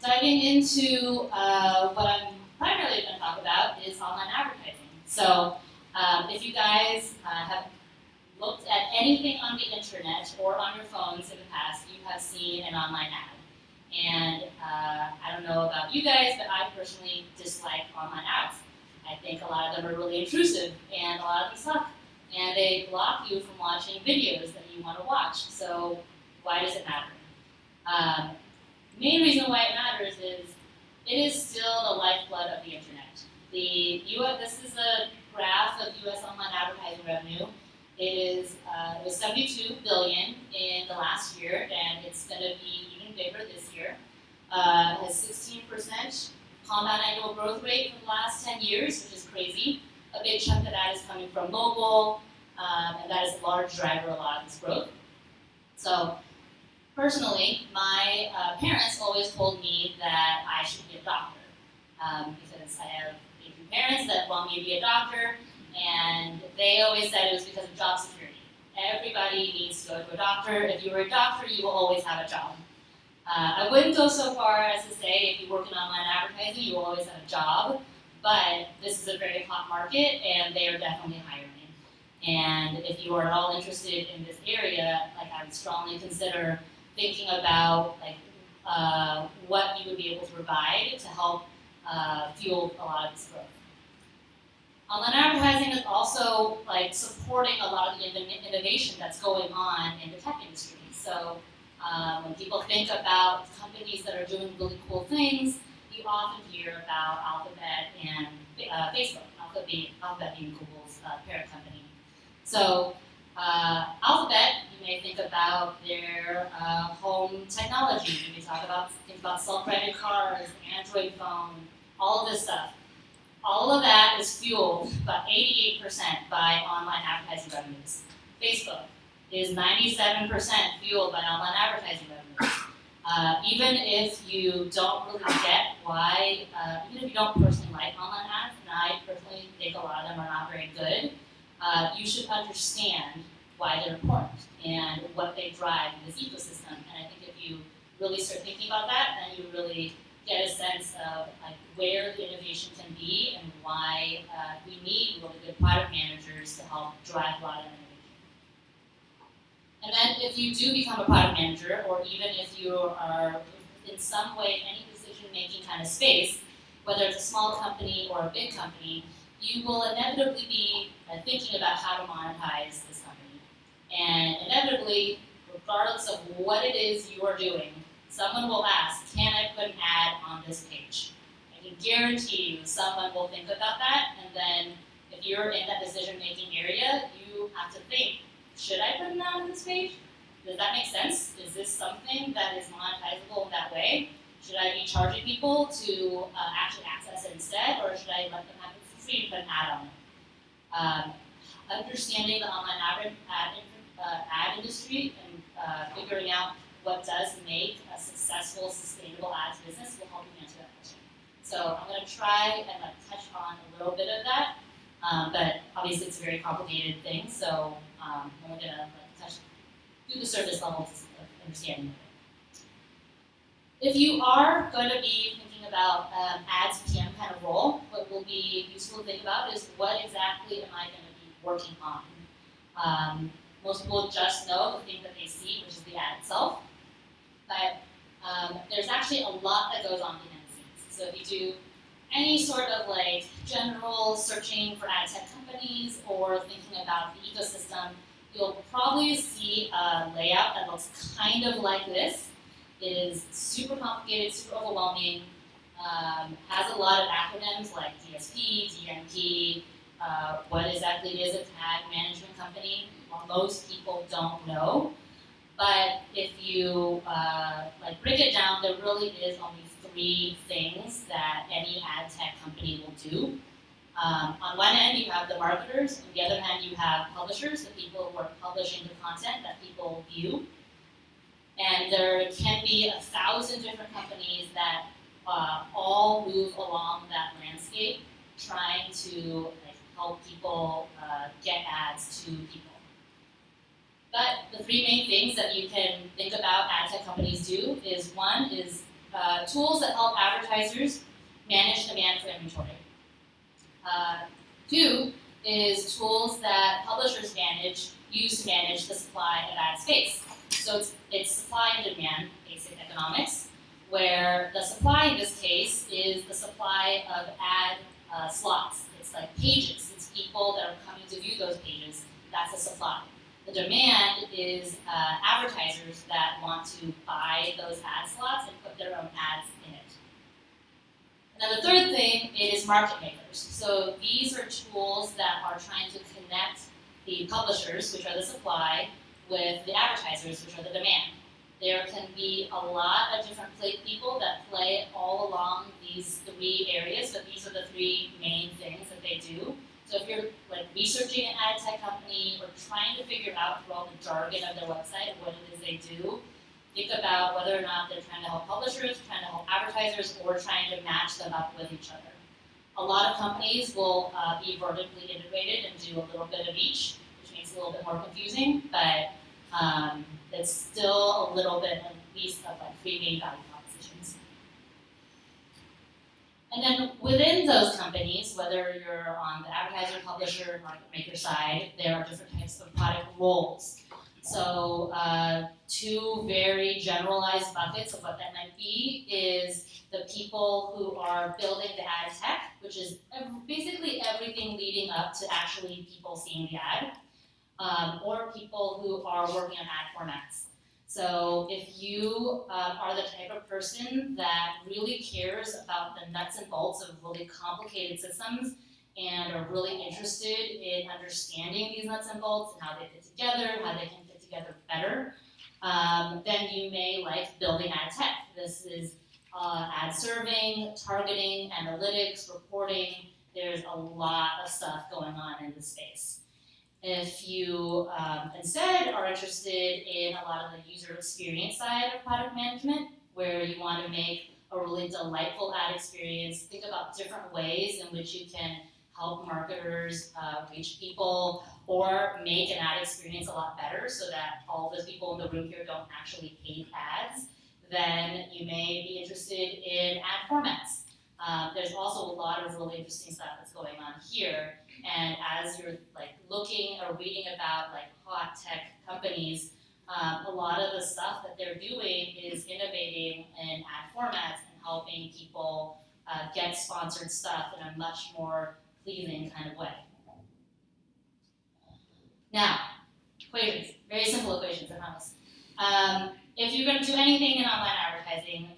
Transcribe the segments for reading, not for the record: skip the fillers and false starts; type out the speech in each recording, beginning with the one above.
diving into what I'm primarily going to talk about is online advertising. So if you guys have looked at anything on the internet or on your phones in the past, you have seen an online ad. And I don't know about you guys, but I personally dislike online ads. I think a lot of them are really intrusive, and a lot of them suck. And they block you from watching videos that you want to watch. So why does it matter? Main reason why it matters is it is still the lifeblood of the internet. This is a graph of U.S. online advertising revenue. It was 72 billion in the last year, and it's going to be even bigger this year. It has 16% compound annual growth rate for the last 10 years, which is crazy. A big chunk of that is coming from mobile, and that is a large driver of a lot of this growth. So, personally, my parents always told me that I should be a doctor, because I have Asian parents that want me to be a doctor, and they always said it was because of job security. Everybody needs to go to a doctor. If you were a doctor, you will always have a job. I wouldn't go so far as to say if you work in online advertising, you will always have a job, but this is a very hot market, and they are definitely hiring. And if you are at all interested in this area, I would strongly consider thinking about what you would be able to provide to help fuel a lot of this growth. Online advertising is also supporting a lot of the innovation that's going on in the tech industry. So when people think about companies that are doing really cool things, you often hear about Alphabet and Facebook, Alphabet being Google's parent company. So Alphabet, you may think about their home technology. You may think about self-driving cars, Android phone, all of this stuff. All of that is fueled by 88% by online advertising revenues. Facebook is 97% fueled by online advertising revenues. Even if you don't really get why, even if you don't personally like online ads, and I personally think a lot of them are not very good, you should understand why they're important and what they drive in this ecosystem. And I think if you really start thinking about that, then you really get a sense of where the innovation can be and why we need really good product managers to help drive a lot of innovation. And then if you do become a product manager, or even if you are in some way in any decision-making kind of space, whether it's a small company or a big company, you will inevitably be thinking about how to monetize this company. And inevitably, regardless of what it is you are doing, someone will ask, can I put an ad on this page? I can guarantee you someone will think about that, and then if you're in that decision-making area, you have to think, should I put an ad on this page? Does that make sense? Is this something that is monetizable in that way? Should I be charging people to actually access it instead, or should I let them have it for free and put an ad on it? Understanding the online ad industry and figuring out what does make a successful, sustainable ads business will help you answer that question. So I'm going to try and touch on a little bit of that, but obviously it's a very complicated thing, so I'm only going to do the surface level of understanding of it. If you are going to be thinking about ads PM kind of role, what will be useful to think about is what exactly am I going to be working on? Most people just know the thing that they see, which is the ad itself. But there's actually a lot that goes on behind the scenes. So if you do any sort of general searching for ad tech companies or thinking about the ecosystem, you'll probably see a layout that looks kind of like this. It is super complicated, super overwhelming, has a lot of acronyms like DSP, DMP, what exactly is a tag management company. Most people don't know. But if you break it down, there really is only 3 things that any ad tech company will do. On one end, you have the marketers. On the other hand, you have publishers, the people who are publishing the content that people view. And there can be 1,000 different companies that all move along that landscape, trying to help people get ads to people. But the 3 main things that you can think about ad tech companies do is, one is tools that help advertisers manage demand for inventory. 2 is tools that publishers use to manage the supply of ad space. So it's supply and demand, basic economics, where the supply in this case is the supply of ad slots. It's like pages. It's people that are coming to view those pages. That's the supply. The demand is advertisers that want to buy those ad slots and put their own ads in it. And then the third thing is market makers. So these are tools that are trying to connect the publishers, which are the supply, with the advertisers, which are the demand. There can be a lot of different people that play all along these 3 areas, but these are the 3 main things that they do. So if you're like researching an ad tech company or trying to figure out through all the jargon of their website what it is they do, think about whether or not they're trying to help publishers, trying to help advertisers, or trying to match them up with each other. A lot of companies will be vertically integrated and do a little bit of each, which makes it a little bit more confusing, but it's still a little bit at least of like 3 main value propositions. And then within those companies, whether you're on the advertiser, publisher, market maker side, there are different types of product roles. So 2 very generalized buckets of what that might be is the people who are building the ad tech, which is basically everything leading up to actually people seeing the ad, or people who are working on ad formats. So if you are the type of person that really cares about the nuts and bolts of really complicated systems and are really interested in understanding these nuts and bolts and how they fit together, how they can fit together better, then you may like building ad tech. This is ad serving, targeting, analytics, reporting. There's a lot of stuff going on in this space. If you instead are interested in a lot of the user experience side of product management, where you want to make a really delightful ad experience, think about different ways in which you can help marketers reach people or make an ad experience a lot better so that all those people in the room here don't actually hate ads, then you may be interested in ad formats. There's also a lot of really interesting stuff that's going on here. And as you're like looking or reading about like hot tech companies, a lot of the stuff that they're doing is innovating in ad formats and helping people get sponsored stuff in a much more pleasing kind of way. Now, equations, very simple equations, I promise. If you're going to do anything in online advertising,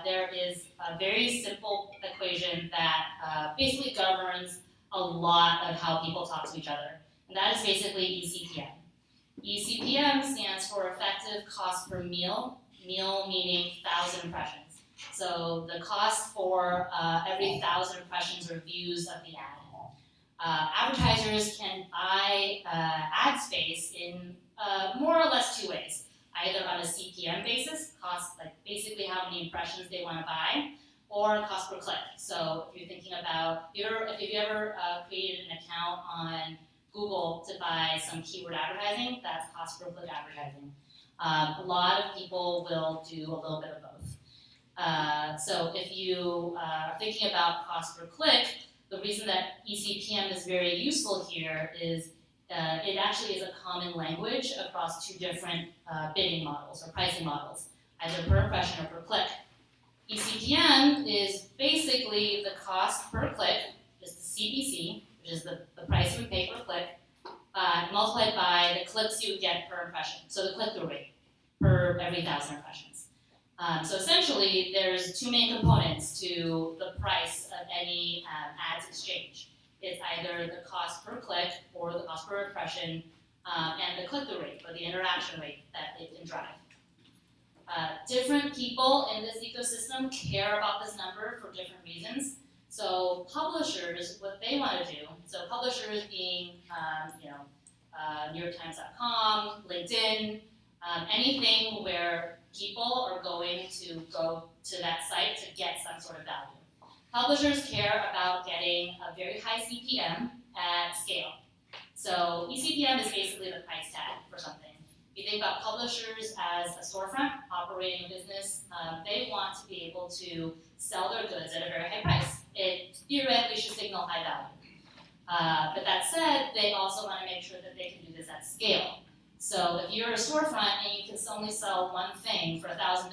there is a very simple equation that basically governs a lot of how people talk to each other, and that is basically ECPM. ECPM stands for effective cost per meal meaning 1,000 impressions. So the cost for every 1,000 impressions or views of the ad. Advertisers can buy ad space in more or less 2 ways. Either on a CPM basis, cost like basically how many impressions they want to buy, or cost per click. So if you're thinking about, if you've ever created an account on Google to buy some keyword advertising, that's cost per click advertising. A lot of people will do a little bit of both. So if you are thinking about cost per click, the reason that ECPM is very useful here is it actually is a common language across 2 different bidding models or pricing models, either per impression or per click. ECPM is basically the cost per click, just the CPC, which is the price you would pay per click, multiplied by the clicks you would get per impression, so the click-through rate per every 1,000 impressions. So essentially, there's 2 main components to the price of any ads exchange. It's either the cost per click or the cost per impression and the click-through rate or the interaction rate that it can drive. Different people in this ecosystem care about this number for different reasons. So publishers, what they want to do, so publishers being NewYorkTimes.com, LinkedIn, anything where people are going to go to that site to get some sort of value. Publishers care about getting a very high CPM at scale. So eCPM is basically the price tag for something. If you think about publishers as a storefront operating a business, they want to be able to sell their goods at a very high price. It theoretically should signal high value. But that said, they also want to make sure that they can do this at scale. So if you're a storefront and you can only sell one thing for $1,000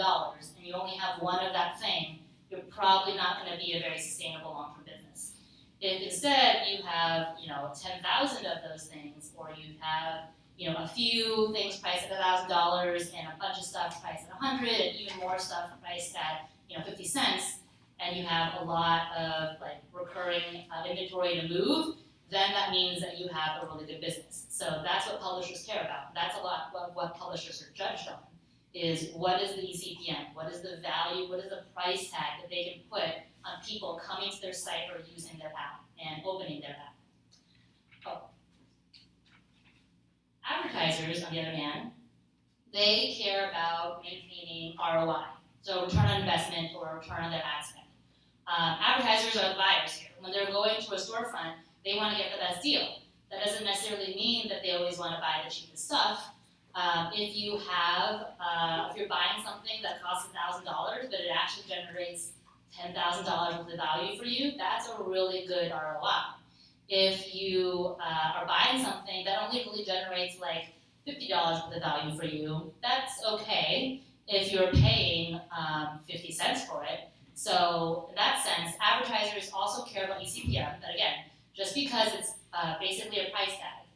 and you only have one of that thing, you're probably not going to be a very sustainable long-term business. If instead you have 10,000 of those things, or you have a few things priced at $1,000 and a bunch of stuff priced at 100, and even more stuff priced at 50 cents, and you have a lot of recurring inventory to move, then that means that you have a really good business. So that's what publishers care about. That's a lot of what publishers are judged on, is what is the eCPM, what is the value, what is the price tag that they can put on people coming to their site or using their app and opening their app. Oh. Advertisers, on the other hand, they care about maintaining ROI, so return on investment or return on their ad spend. Advertisers are the buyers here. When they're going to a storefront, they want to get the best deal. That doesn't necessarily mean that they always want to buy the cheapest stuff. If you're buying something that costs $1,000, but it actually generates $10,000 worth of value for you, that's a really good ROI. If you are buying something that only really generates $50 worth of value for you, that's okay if you're paying 50 cents for it. So in that sense, advertisers also care about eCPM, but again, just because it's basically a price tag,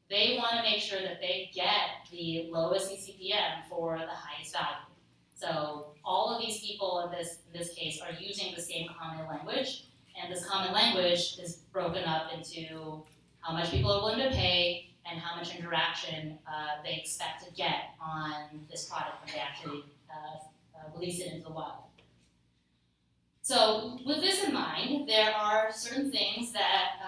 they want to make sure that they get the lowest eCPM for the highest value. So all of these people in this case are using the same common language, and this common language is broken up into how much people are willing to pay and how much interaction they expect to get on this product when they actually release it into the wild. So with this in mind, there are certain things that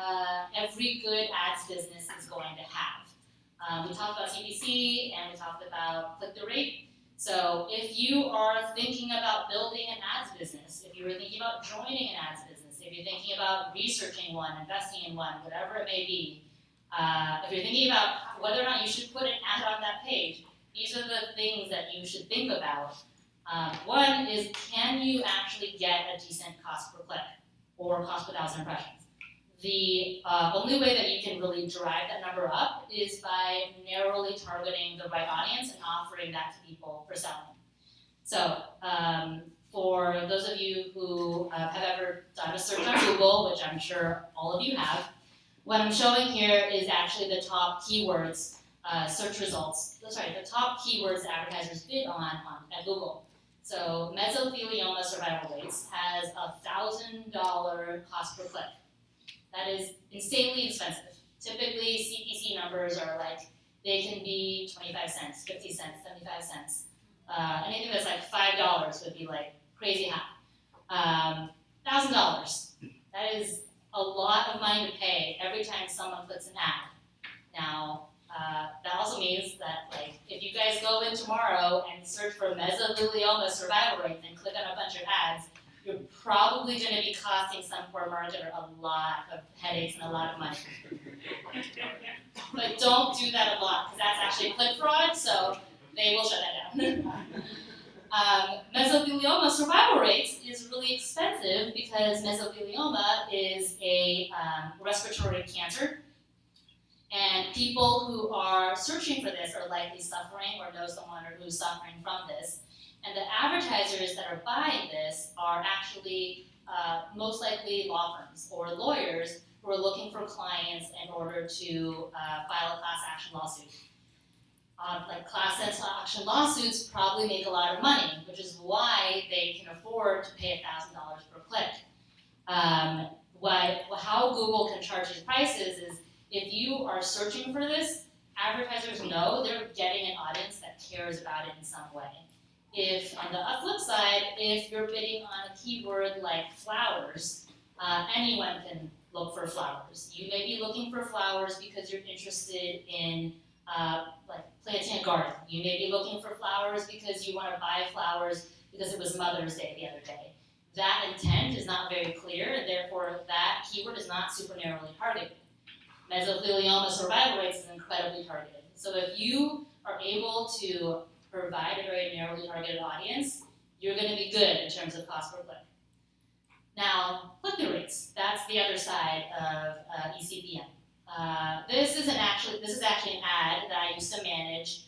every good ads business is going to have. We talked about CPC and we talked about click-through rate. So if you are thinking about building an ads business, if you're thinking about joining an ads business, if you're thinking about researching one, investing in one, whatever it may be, if you're thinking about whether or not you should put an ad on that page, these are the things that you should think about. One is, can you actually get a decent cost per click or cost per 1,000 impressions? The only way that you can really drive that number up is by narrowly targeting the right audience and offering that to people for selling. So for those of you who have ever done a search on Google, which I'm sure all of you have, what I'm showing here is actually the top keywords, search results, the top keywords advertisers bid on at Google. So mesothelioma survival rates has $1,000 cost per click. That is insanely expensive. Typically, CPC numbers are they can be 25 cents, 50 cents, 75 cents. Anything that's $5 would be crazy high. $1,000. That is a lot of money to pay every time someone clicks an ad. Now, that also means that if you guys go in tomorrow and search for mesothelioma survival rates and click on a bunch of ads, you're probably going to be costing some poor marketer a lot of headaches and a lot of money. But don't do that a lot, because that's actually click fraud, so they will shut that down. Mesothelioma survival rates is really expensive because mesothelioma is a respiratory cancer. And people who are searching for this are likely suffering or know someone who's suffering from this. And the advertisers that are buying this are actually most likely law firms or lawyers who are looking for clients in order to file a class action lawsuit. Class action lawsuits probably make a lot of money, which is why they can afford to pay $1,000 per click. How Google can charge these prices is, if you are searching for this, advertisers know they're getting an audience that cares about it in some way. If, on the flip side, if you're bidding on a keyword like flowers, anyone can look for flowers. You may be looking for flowers because you're interested in planting a garden. You may be looking for flowers because you want to buy flowers because it was Mother's Day the other day. That intent is not very clear, and therefore that keyword is not super narrowly targeted. Mesothelioma survival rates is incredibly targeted. So if you are able to provide a very narrowly targeted audience, you're going to be good in terms of cost per click. Now, click-through rates, that's the other side of eCPM. This is actually an ad that I used to manage.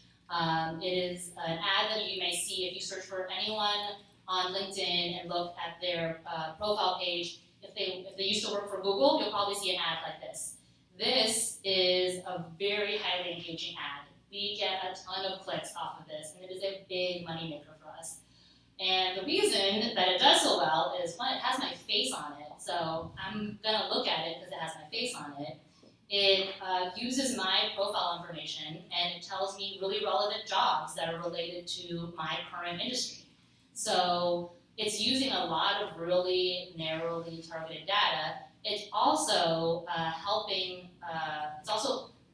It is an ad that you may see if you search for anyone on LinkedIn and look at their profile page. If they used to work for Google, you'll probably see an ad like this. This is a very highly engaging ad. We get a ton of clicks off of this, and it is a big moneymaker for us. And the reason that it does so well is, one, it has my face on it, so I'm gonna look at it because it has my face on it. It uses my profile information, and it tells me really relevant jobs that are related to my current industry. So it's using a lot of really narrowly targeted data. It's also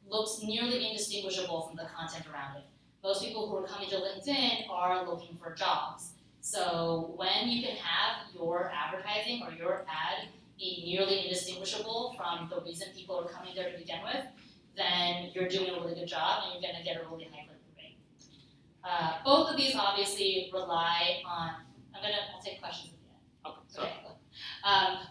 looks nearly indistinguishable from the content around it. Most people who are coming to LinkedIn are looking for jobs. So when you can have your advertising or your ad be nearly indistinguishable from the reason people are coming there to begin with, then you're doing a really good job and you're going to get a really high click-through rate. Both of these obviously rely on, I'll take questions at the end. Okay.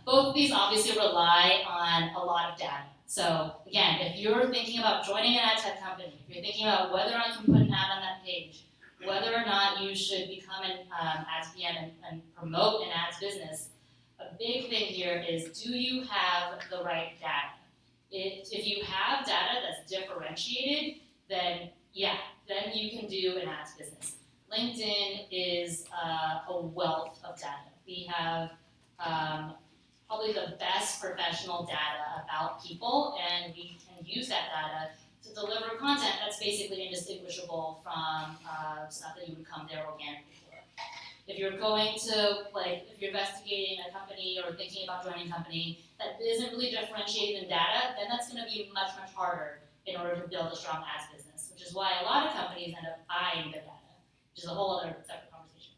Both of these obviously rely on a lot of data. So again, if you're thinking about joining an ad tech company, if you're thinking about whether I can put an ad on that page, whether or not you should become an ads PM and promote an ads business, a big thing here is, do you have the right data? If you have data that's differentiated, then then you can do an ads business. LinkedIn is a wealth of data. We have probably the best professional data about people, and we can use that data to deliver content that's basically indistinguishable from stuff that you would come there organically for. If you're going to, if you're investigating a company or thinking about joining a company that isn't really differentiated in data, then that's going to be much, much harder in order to build a strong ads business, which is why a lot of companies end up buying their data, which is a whole other separate conversation.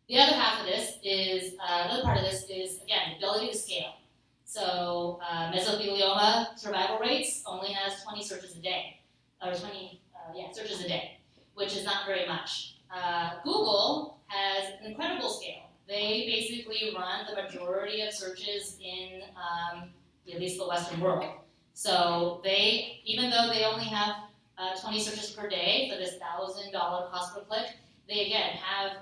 The other half of this is, another part of this is, again, the ability to scale. So mesothelioma survival rates only has 20 searches a day, or 20 searches a day, which is not very much. Google has an incredible scale. They basically run the majority of searches in at least the Western world. So even though they only have 20 searches per day for this $1,000 cost per click, they again have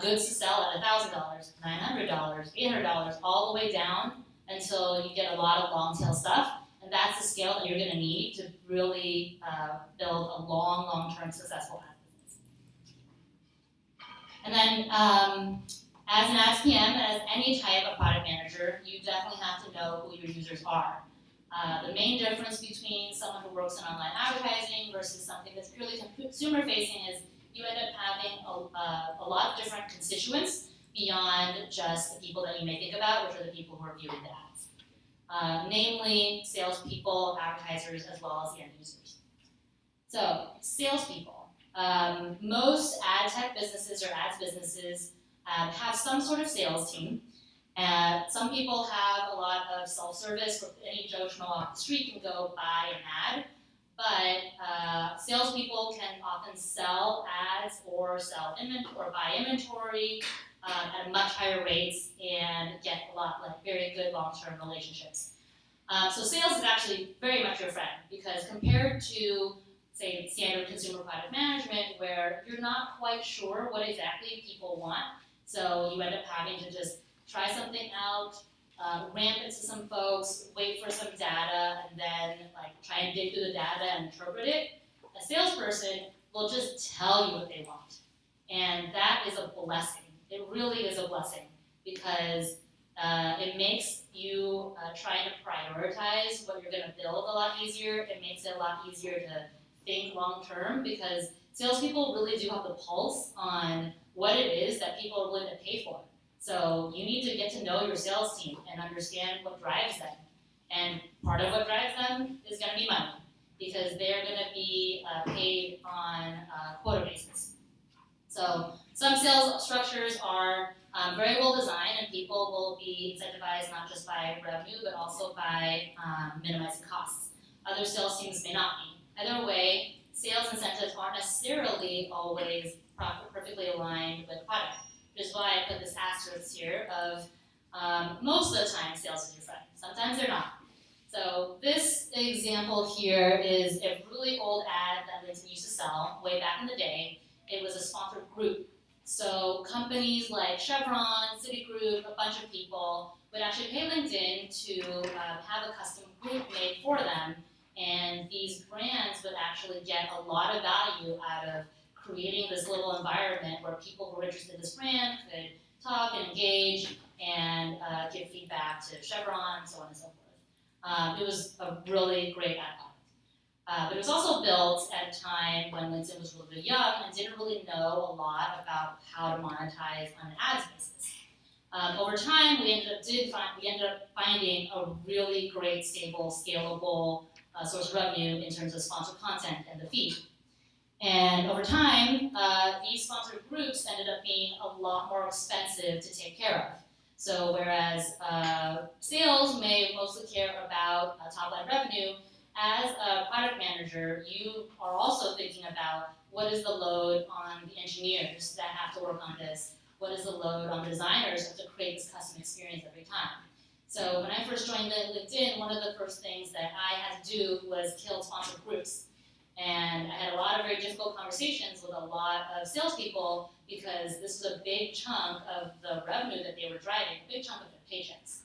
goods to sell at $1,000, $900, $800, all the way down until you get a lot of long tail stuff, and that's the scale that you're going to need to really build a long-term successful ad business. And then, as an ads PM, as any type of product manager, you definitely have to know who your users are. The main difference between someone who works in online advertising versus something that's purely consumer-facing is you end up having a lot of different constituents beyond just the people that you may think about, which are the people who are viewing the ads. Namely, salespeople, advertisers, as well as the end users. So, salespeople. Most ad tech businesses or ads businesses have some sort of sales team. Some people have a lot of self-service where any Joe Schmo off the street can go buy an ad. But salespeople can often sell ads or buy inventory at much higher rates and get a lot very good long-term relationships. So sales is actually very much your friend, because compared to, say, standard consumer product management, where you're not quite sure what exactly people want, so you end up having to just try something out, ramp it to some folks, wait for some data, and then try and dig through the data and interpret it. A salesperson will just tell you what they want. And that is a blessing. It really is a blessing, because it makes you trying to prioritize what you're going to build a lot easier. It makes it a lot easier to think long term, because salespeople really do have the pulse on what it is that people are willing to pay for. So you need to get to know your sales team and understand what drives them. And part of what drives them is going to be money, because they're going to be paid on a quota basis. So some sales structures are very well designed, and people will be incentivized not just by revenue, but also by minimizing costs. Other sales teams may not be. Either way, sales incentives aren't necessarily always perfectly aligned with product, which is why I put this asterisk here of most of the time sales is your friend. Sometimes they're not. So this example here is a really old ad that LinkedIn used to sell way back in the day. It was a sponsored group. So companies like Chevron, Citigroup, a bunch of people would actually pay LinkedIn to have a custom group made for them. And these brands would actually get a lot of value out of creating this little environment where people who were interested in this brand could talk and engage and give feedback to Chevron and so on and so forth. It was a really great ad product. But it was also built at a time when LinkedIn was really young and didn't really know a lot about how to monetize on an ads basis. Over time, we ended up finding a really great, stable, scalable source of revenue in terms of sponsored content and the feed. And over time, these sponsored groups ended up being a lot more expensive to take care of. So whereas sales may mostly care about top-line revenue, as a product manager, you are also thinking about what is the load on the engineers that have to work on this, what is the load on the designers to create this custom experience every time. So when I first joined LinkedIn, one of the first things that I had to do was kill sponsored groups. And I had a lot of very difficult conversations with a lot of salespeople because this was a big chunk of the revenue that they were driving, a big chunk of their paychecks.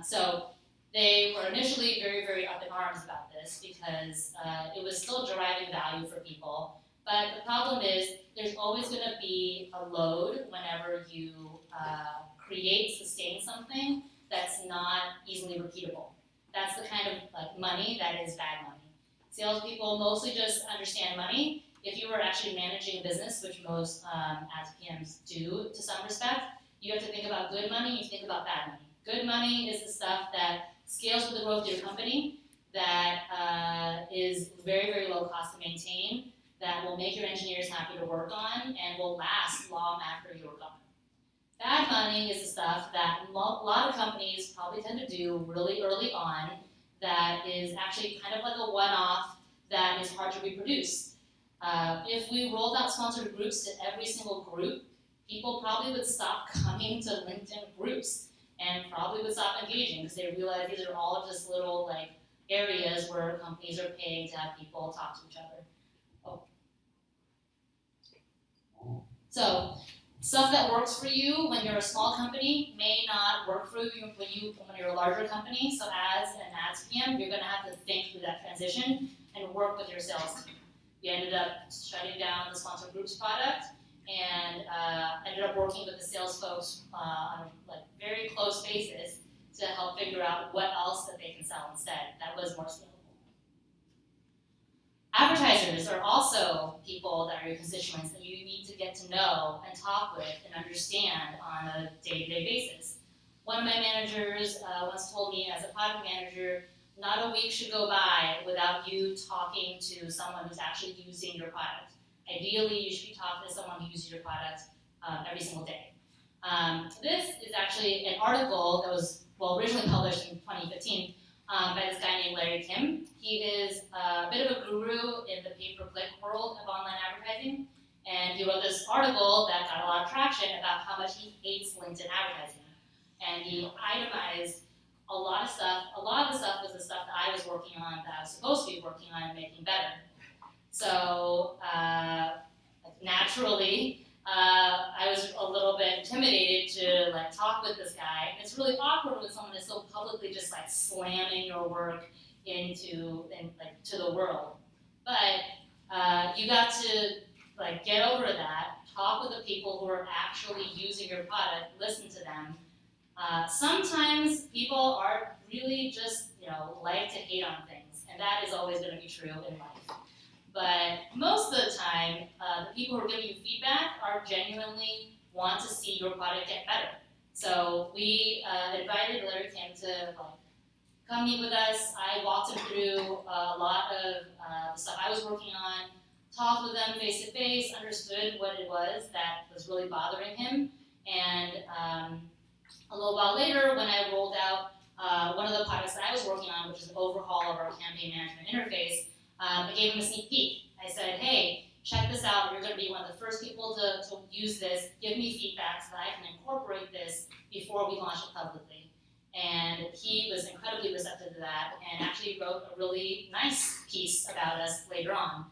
So they were initially very, very up in arms about this because it was still deriving value for people. But the problem is there's always going to be a load whenever you create, sustain something that's not easily repeatable. That's the kind of money that is bad money. Salespeople mostly just understand money. If you were actually managing a business, which most ads PMs do to some respect, you have to think about good money, you think about bad money. Good money is the stuff that scales with the growth of your company, that is very, very low cost to maintain, that will make your engineers happy to work on, and will last long after you're gone. Bad money is the stuff that a lot of companies probably tend to do really early on that is actually kind of like a one-off that is hard to reproduce. If we rolled out sponsored groups to every single group, people probably would stop coming to LinkedIn groups and probably would stop engaging because they realize these are all just little areas where companies are paying to have people talk to each other. Oh. So, stuff that works for you when you're a small company may not work for you when you're a larger company. So as an ads PM, you're going to have to think through that transition and work with your sales team. We ended up shutting down the sponsored groups product and ended up working with the sales folks on a very close basis to help figure out what else that they can sell instead. That was more scalable. Advertisers are also people that are your constituents that you need to get to know and talk with and understand on a day-to-day basis. One of my managers once told me, as a product manager, not a week should go by without you talking to someone who's actually using your product. Ideally, you should be talking to someone who uses your product every single day. This is actually an article that was originally published in 2015 by this guy named Larry Kim. He is a bit of a guru in the pay-per-click world of online advertising, and he wrote this article that got a lot of traction about how much he hates LinkedIn advertising. And he itemized a lot of stuff. A lot of the stuff was the stuff that I was working on, that I was supposed to be working on and making better. So naturally, I was a little bit intimidated to talk with this guy. And it's really awkward when someone is so publicly just slamming your work to the world. But you got to get over that, talk with the people who are actually using your product, listen to them. Sometimes people are really just like to hate on things, and that is always going to be true in life. But most of the time, the people who are giving you feedback are genuinely want to see your product get better. So we invited Larry Kim to come meet with us. I walked him through a lot of the stuff I was working on, talked with them face to face, understood what it was that was really bothering him, and a little while later, when I rolled out one of the products that I was working on, which is an overhaul of our campaign management interface, I gave him a sneak peek. I said, hey, check this out. You're going to be one of the first people to use this. Give me feedback so that I can incorporate this before we launch it publicly. And he was incredibly receptive to that and actually wrote a really nice piece about us later on.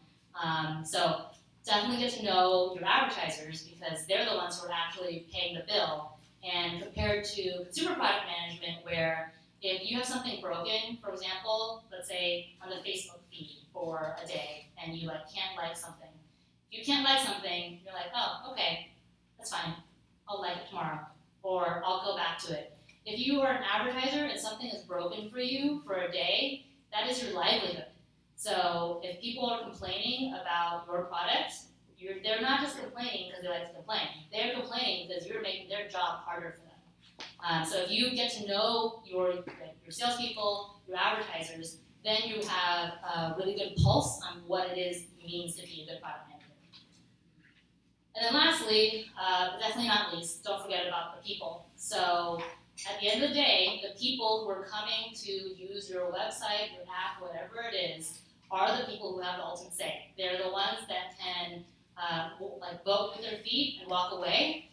So definitely get to know your advertisers because they're the ones who are actually paying the bill. And compared to consumer product management, where if you have something broken, for example, let's say on the Facebook feed for a day, and you can't like something. If you can't like something, you're like, oh, okay, that's fine. I'll like it tomorrow, or I'll go back to it. If you are an advertiser and something is broken for you for a day, that is your livelihood. So if people are complaining about your product, they're not just complaining because they like to complain. They're complaining because you're making their job harder for them. So if you get to know your salespeople, your advertisers, then you have a really good pulse on what it is it means to be a good product manager. And then lastly, but definitely not least, don't forget about the people. So at the end of the day, the people who are coming to use your website, your app, whatever it is, are the people who have the ultimate say. They're the ones that can vote with their feet and walk away.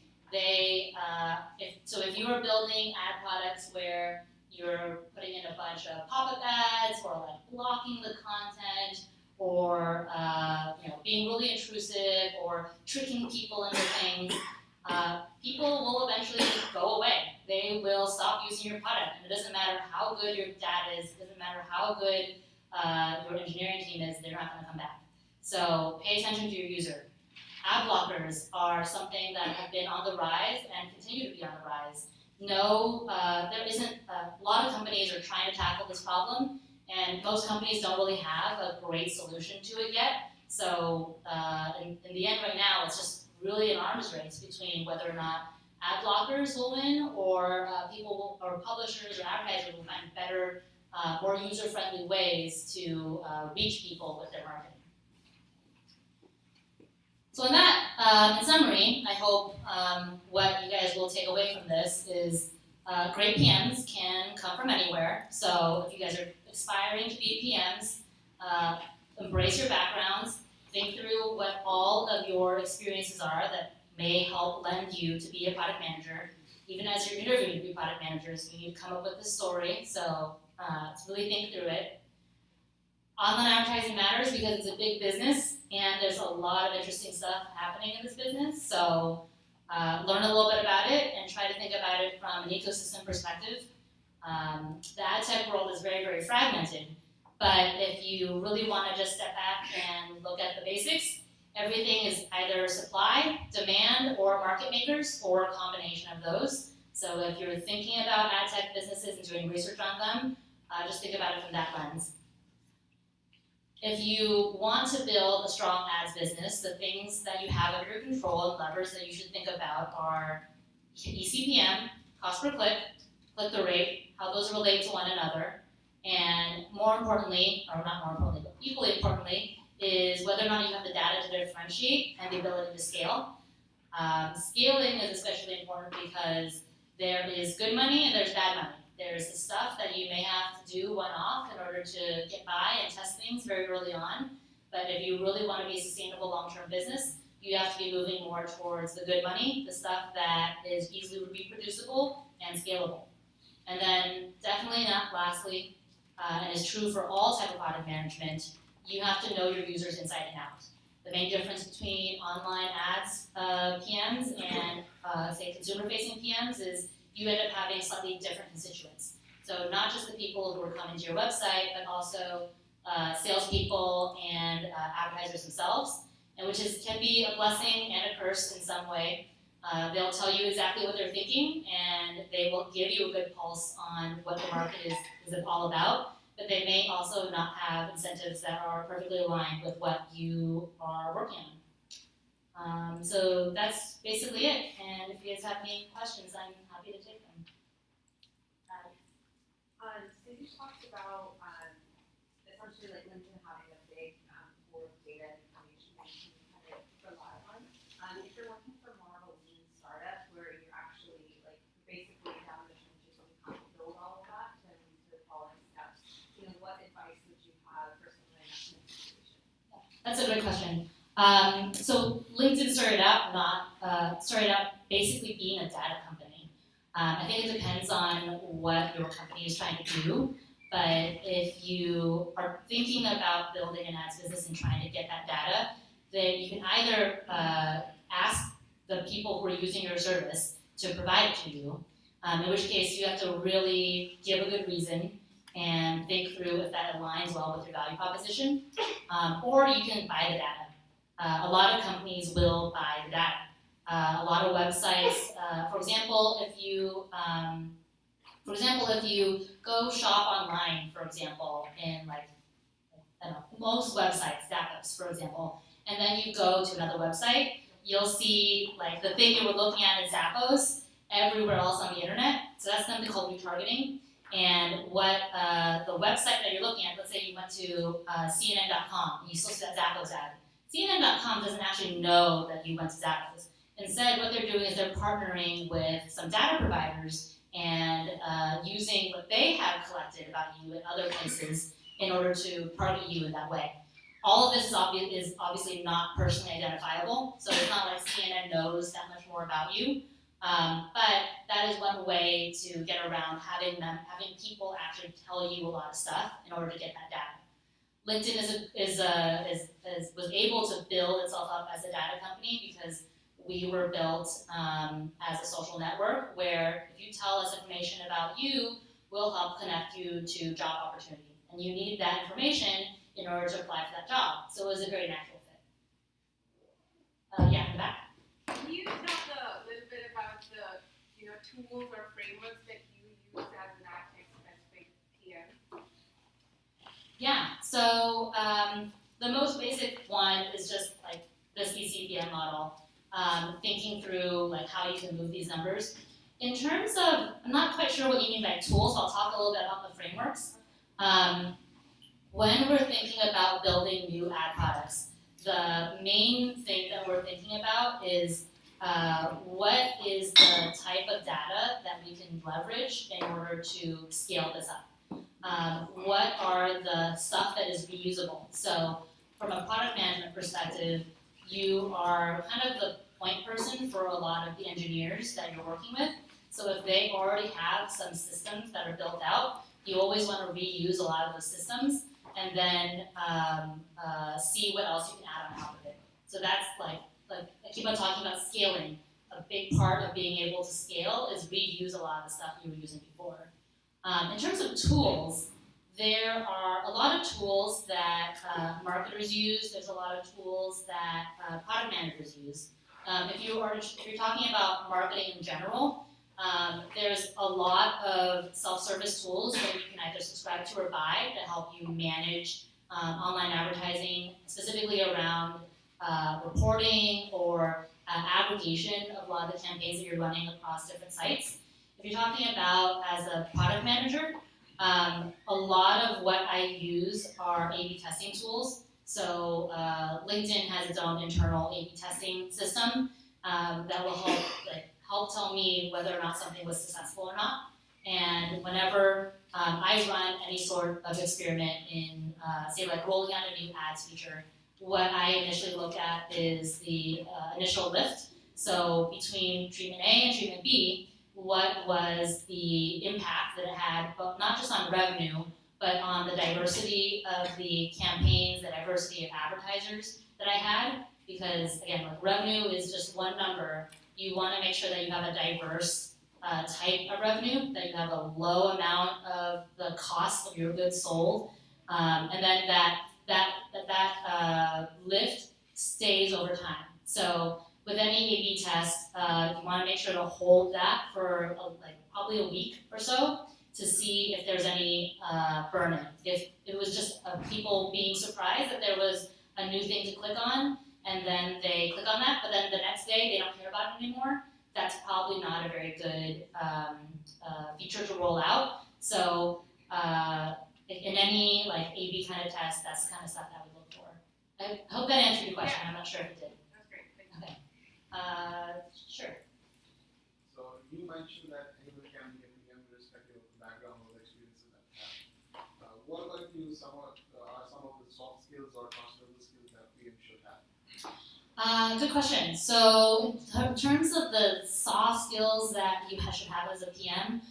If you are building ad products where you're putting in a bunch of pop-up ads or blocking the content or being really intrusive or tricking people into things, people will eventually go away. They will stop using your product, and it doesn't matter how good your data is, it doesn't matter how good your engineering team is, they're not going to come back. So pay attention to your user. Ad blockers are something that have been on the rise and continue to be on the rise. No, there isn't, a lot of companies are trying to tackle this problem, and most companies don't really have a great solution to it yet. So in the end right now, it's just really an arms race between whether or not ad blockers will win or or publishers or advertisers will find better, more user-friendly ways to reach people with their marketing. So in summary, I hope what you guys will take away from this is great PMs can come from anywhere. So if you guys are aspiring to be PMs, embrace your backgrounds, think through what all of your experiences are that may help lend you to be a product manager. Even as you're interviewing to be product managers, you need to come up with a story. So really think through it. Online advertising matters because it's a big business and there's a lot of interesting stuff happening in this business. So learn a little bit about it and try to think about it from an ecosystem perspective. The ad tech world is very, very fragmented, but if you really want to just step back and look at the basics, everything is either supply, demand, or market makers, or a combination of those. So if you're thinking about ad tech businesses and doing research on them, just think about it from that lens. If you want to build a strong ads business, the things that you have under your control and levers that you should think about are eCPM, cost per click, click-through rate, how those relate to one another, and more importantly, or not more importantly, but equally importantly, is whether or not you have the data to differentiate and the ability to scale. Scaling is especially important because there is good money and there's bad money. There's the stuff that you may have to do one-off in order to get by and test things very early on. But if you really want to be a sustainable long-term business, you have to be moving more towards the good money, the stuff that is easily reproducible and scalable. And then definitely not lastly, and is true for all type of product management, you have to know your users inside and out. The main difference between online ads PMs and say consumer-facing PMs is you end up having slightly different constituents. So not just the people who are coming to your website, but also salespeople and advertisers themselves, and which can be a blessing and a curse in some way. They'll tell you exactly what they're thinking, and they will give you a good pulse on what the market is all about, but they may also not have incentives that are perfectly aligned with what you are working on. So that's basically it, and if you guys have any questions, I'm happy to take them. So you talked about essentially like LinkedIn having a big pool of data and information that you can kind of rely on. If you're working for more of a lean startup where you're actually like basically down the mission to kind of build all of that and to the following steps, what advice would you have for someone that's That's a good question. So LinkedIn started out basically being a data company. I think it depends on what your company is trying to do, but if you are thinking about building an ads business and trying to get that data, then you can either ask the people who are using your service to provide it to you, in which case you have to really give a good reason and think through if that aligns well with your value proposition, or you can buy the data. A lot of companies will buy the data. A lot of websites, for example, if you go shop online, for example, in like, I don't know, most websites, Zappos, for example, and then you go to another website, you'll see like the thing you were looking at in Zappos everywhere else on the internet. So that's something called retargeting. And what the website that you're looking at, let's say you went to CNN.com and you still see that Zappos ad. CNN.com doesn't actually know that you went to Zappos. Instead, what they're doing is they're partnering with some data providers and using what they have collected about you in other places in order to target you in that way. All of this is obviously not personally identifiable, so it's not like CNN knows that much more about you. But that is one way to get around having people actually tell you a lot of stuff in order to get that data. LinkedIn was able to build itself up as a data company because we were built as a social network where if you tell us information about you, we'll help connect you to job opportunity. And you need that information in order to apply for that job. So it was a very natural fit. Yeah, in the back. Can you talk a little bit about the tools or frameworks that you use as an ad tech specific PM? Yeah, so the most basic one is just like the CPM model, thinking through like how you can move these numbers. In terms of, I'm not quite sure what you mean by tools, so I'll talk a little bit about the frameworks. When we're thinking about building new ad products, the main thing that we're thinking about is what is the type of data that we can leverage in order to scale this up? What are the stuff that is reusable? So from a product management perspective, you are kind of the point person for a lot of the engineers that you're working with. So if they already have some systems that are built out, you always want to reuse a lot of those systems and then see what else you can add on top of it. So that's like I keep on talking about scaling. A big part of being able to scale is reuse a lot of the stuff you were using before. In terms of tools, there are a lot of tools that marketers use. There's a lot of tools that product managers use. If you're talking about marketing in general, there's a lot of self-service tools that you can either subscribe to or buy that help you manage online advertising, specifically around reporting or aggregation of a lot of the campaigns that you're running across different sites. If you're talking about as a product manager, a lot of what I use are A/B testing tools. So LinkedIn has its own internal A/B testing system that will help tell me whether or not something was successful or not. And whenever I run any sort of experiment in, say, like rolling out a new ads feature, what I initially look at is the initial lift. So between treatment A and treatment B, what was the impact that it had, but not just on revenue, but on the diversity of the campaigns, the diversity of advertisers that I had. Because again, like revenue is just one number. You want to make sure that you have a diverse type of revenue, that you have a low amount of the cost of your goods sold, and then that lift stays over time. So with any A/B test, you want to make sure to hold that for probably a week or so to see if there's any burn-in. If it was just people being surprised that there was a new thing to click on, and then they click on that, but then the next day they don't care about it anymore, that's probably not a very good feature to roll out. So in any A/B kind of test, that's the kind of stuff that we look for. I hope that answered your question. I'm not sure if it did. That's great. Thank you. Okay. Sure. So you mentioned that anybody can be a PM irrespective of the background or the experiences that they have. What about you? Some of the soft skills or transferable skills that we Good question. So in terms of the soft skills that you should have as a PM,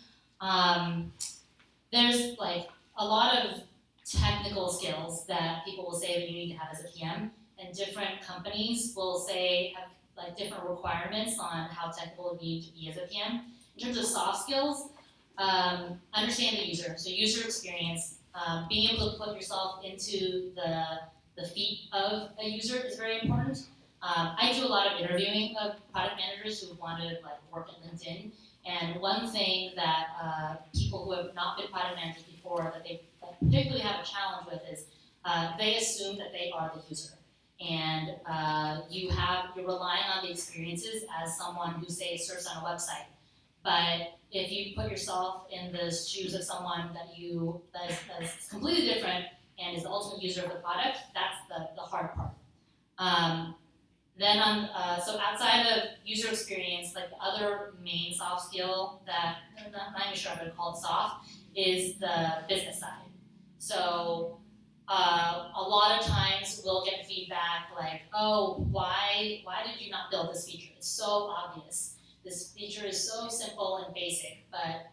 there's like a lot of technical skills that people will say that you need to have as a PM, and different companies will say have like different requirements on how technical you need to be as a PM. In terms of soft skills, understand the user, so user experience, being able to put yourself into the feet of a user is very important. I do a lot of interviewing of product managers who want to like work at LinkedIn, and one thing that people who have not been product managers before that they particularly have a challenge with is they assume that they are the user, and you're relying on the experiences as someone who say surfs on a website. But if you put yourself in the shoes of someone that is completely different and is the ultimate user of the product, that's the hard part. So outside of user experience, like the other main soft skill that I'm not even sure I would call it soft is the business side. So a lot of times we'll get feedback like, oh, why did you not build this feature? It's so obvious. This feature is so simple and basic, but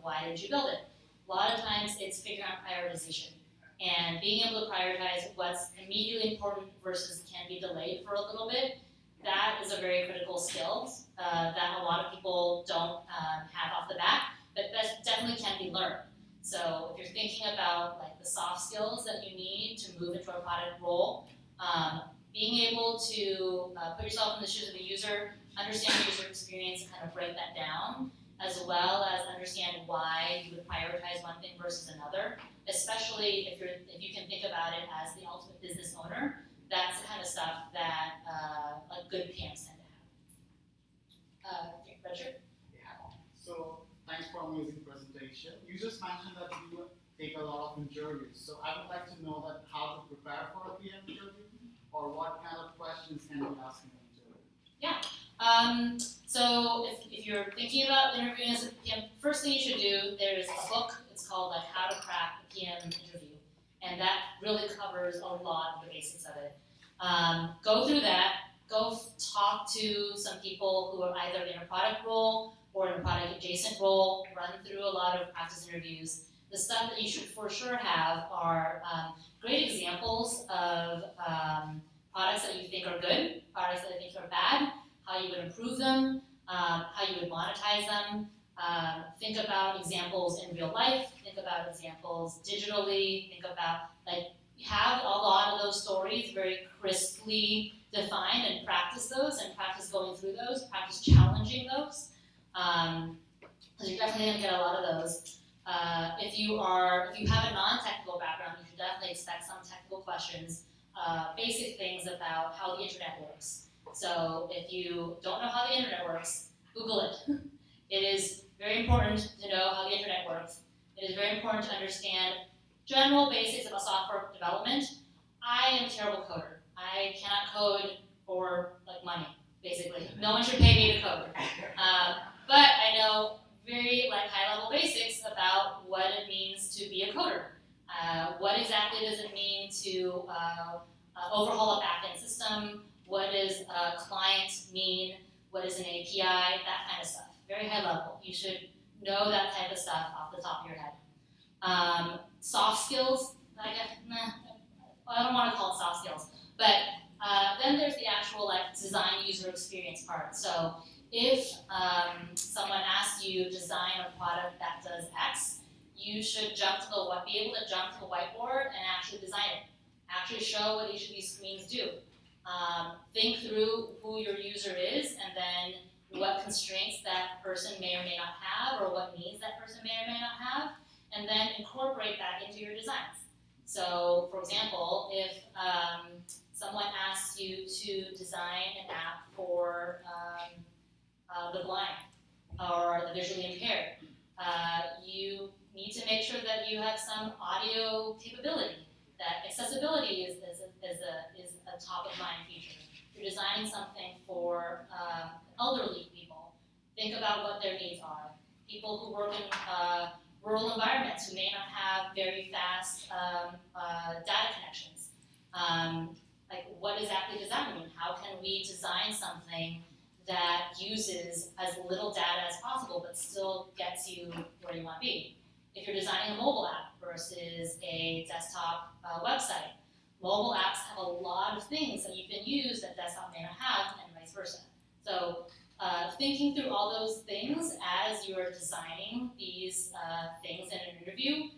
why did you build it? A lot of times it's figuring out prioritization and being able to prioritize what's immediately important versus can be delayed for a little bit. That is a very critical skill that a lot of people don't have off the bat, but that definitely can be learned. So if you're thinking about like the soft skills that you need to move into a product role, being able to put yourself in the shoes of the user, understand the user experience, and kind of break that down, as well as understand why you would prioritize one thing versus another, especially if you can think about it as the ultimate business owner. That's the kind of stuff that a good PMs tend to have. Richard? Yeah. So thanks for an amazing presentation. You just mentioned that you take a lot of interviews. So I would like to know that how to prepare for a PM interview, or what kind of questions can you ask in an interview? Yeah. So if you're thinking about interviewing as a PM, first thing you should do, there's a book, it's called like How to Crack a PM Interview. And that really covers a lot of the basics of it. Go through that, go talk to some people who are either in a product role or in a product adjacent role, run through a lot of practice interviews. The stuff that you should for sure have are great examples of products that you think are good, products that you think are bad, how you would improve them, how you would monetize them. Think about examples in real life, think about examples digitally, think about have a lot of those stories very crisply defined and practice those and practice going through those, practice challenging those. Because you're definitely going to get a lot of those. If you have a non-technical background, you should definitely expect some technical questions, basic things about how the internet works. So if you don't know how the internet works, Google it. It is very important to know how the internet works. It is very important to understand general basics about software development. I am a terrible coder. I cannot code for money, basically. No one should pay me to code. But I know very high-level basics about what it means to be a coder. What exactly does it mean to overhaul a backend system? What does a client mean? What is an API? That kind of stuff. Very high level. You should know that type of stuff off the top of your head. Soft skills, I don't want to call it soft skills, but then there's the actual design user experience part. So if someone asks you to design a product that does X, you should be able to jump to the whiteboard and actually design it. Actually show what each of these screens do. Think through who your user is and then what constraints that person may or may not have or what needs that person may or may not have, and then incorporate that into your designs. So, for example, if someone asks you to design an app for the blind or the visually impaired, you need to make sure that you have some audio capability. That accessibility is a top of mind feature. If you're designing something for elderly people, think about what their needs are. People who work in rural environments who may not have very fast data connections. like what exactly does that mean? How can we design something that uses as little data as possible but still gets you where you want to be? If you're designing a mobile app versus a desktop website, mobile apps have a lot of things that you can use that desktop may not have, and vice versa. So thinking through all those things as you're designing these things in an interview,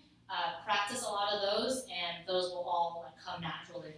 practice a lot of those, and those will all come naturally